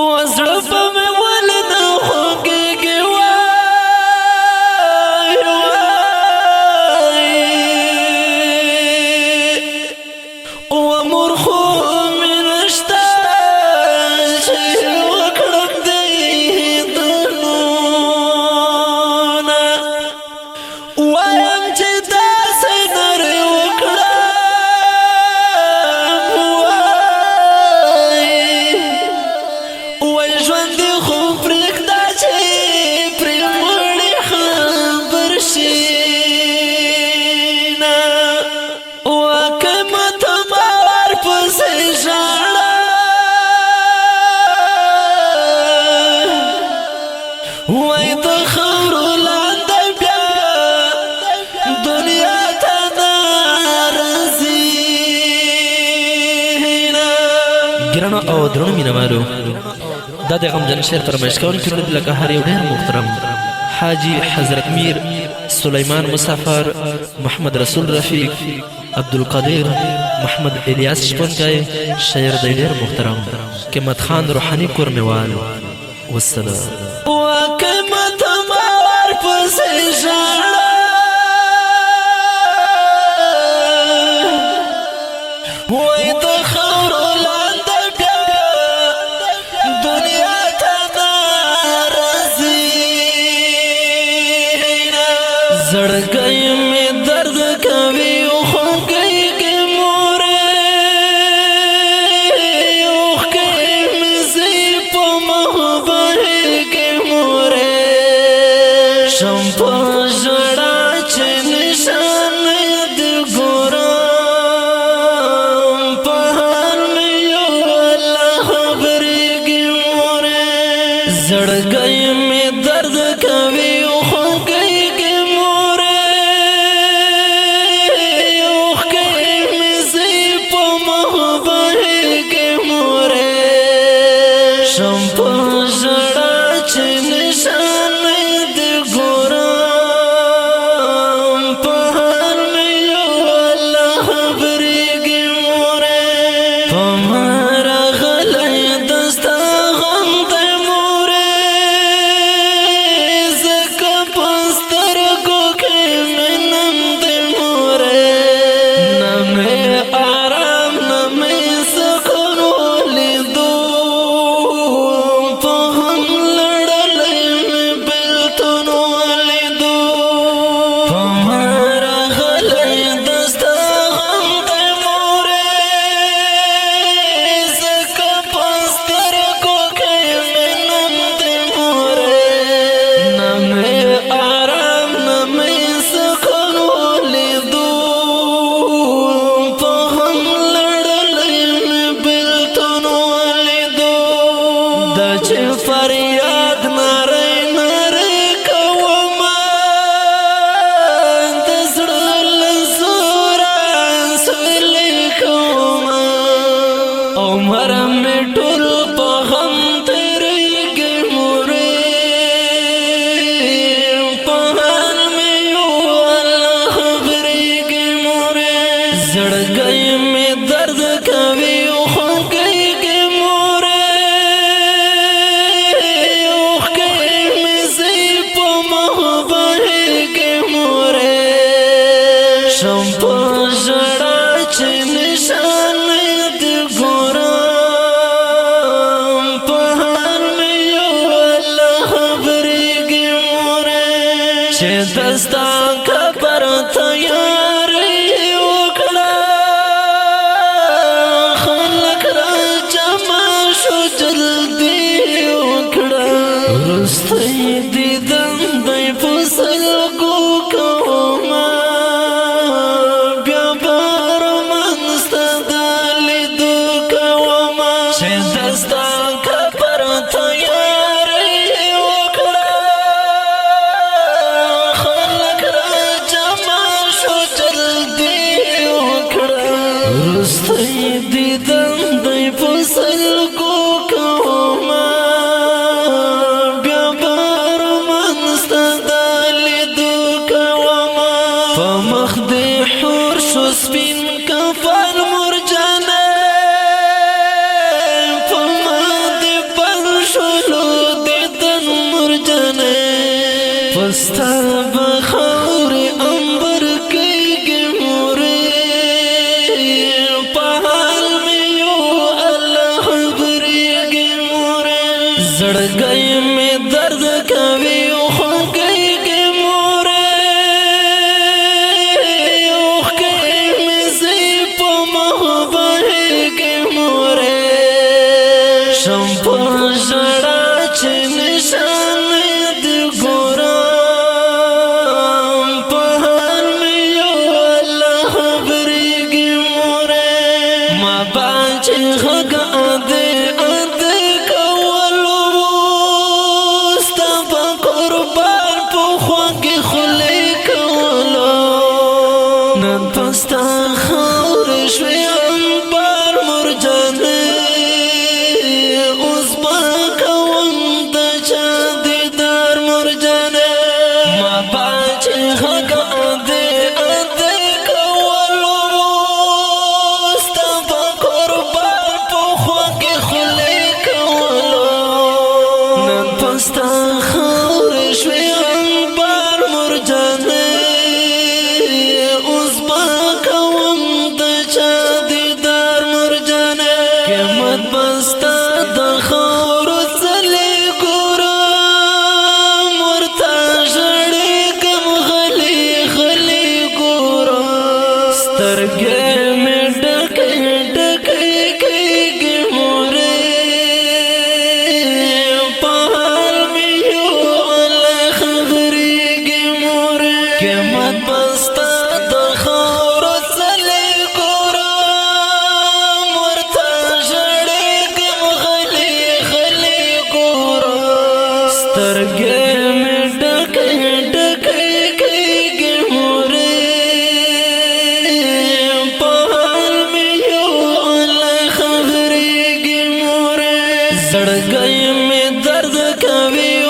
وزړه په مې ولې نه خوږېږي ومور خو مې نشته چې وکړم دیدنونه وایم چې داسې نرۍ وکړم وای ژوند دې خو پرېږده چې پرې مړې خبر شي نه واکه ماته ما ورپسې ژاړه وای د خاورو لاندې بیا دنیا ته نه راځي نه. ګرانو او درنو مینوالو، دا د غمجن شعر فرمایش کوونکي لکه هر یو ډېر محترم حاجی حضرت میر سلیمان مسافر محمد رسول رفیق عبدالقادر محمد الیاس شپنکی شاعر دی ډېر محترم قیمت خان روحاني کورمیوال والسلام. وقیمت ما ورپسې ژاړه وای د خاورو لاندې بیا دنیا ته نه راځي زړګی مې درد کوي خوږېږي مورې اوښکې مې ځي په مخ بهېږي مورې شم په ژړا چې نشان دې ګورم په حال مې یو الله خبرېږي مورې زړګی مې درد کوي خوږېږي مورې اوښکې مې ځي په مخ بهېږي مورې شم په ژړا چې نشان دې ګورم په حال مې یو الله خبرېږي مورې په ما راغلی د ستا غم دی مورې ځکه په سترګو کې مې نم دی مورې نه مې آرام نه مې سکون ولیدو په غم لړلی مې بېلتون ولیدو په ما راغلی د ستا غم دی مورې ځکه په سترګو کې مې نم دی مورې نه مې آرام نه مې سکون ولیدو په غم لړلی مې بېلتون ولیدو دا چې فریاد نری نری کومه د زړه له زوره سویلې کومه عمر مې ټول په غم تېرېږي مورې په حال مې یو الله خبرېږي مورې زړګی مې درد کوي خوږېږي مورې اوښکې مې ځي په مخ بهېږي مورې شم په ژړا چې نشان دې ګورم په حال مې یو الله خبرېږي مورې چې دستا قبر تیارې وکړه خلک را جمع شو جلدي وکړه وروستی دیدن دی په سلګو کومه بیا به رمنځته د لیدو کومه چې دستا قبر تیارې وکړه خلک پستا بخور امبر کیږي مورې په حال مې یو الله خبرېږي مورې زړګی مې درد کوي خو کیږي مورې اوښکې مې زی په مخ بهېږي مورې شم په ژړا چې نشان پستا خور شوی انبار مرجانه اوس با کوم د چا دیدار مرجانه ما باچ حق اده کولو ستا په قربان په خوا کې خلی کولو نن پستا خور شوی انبار مرجانه زړګی مې درد کوي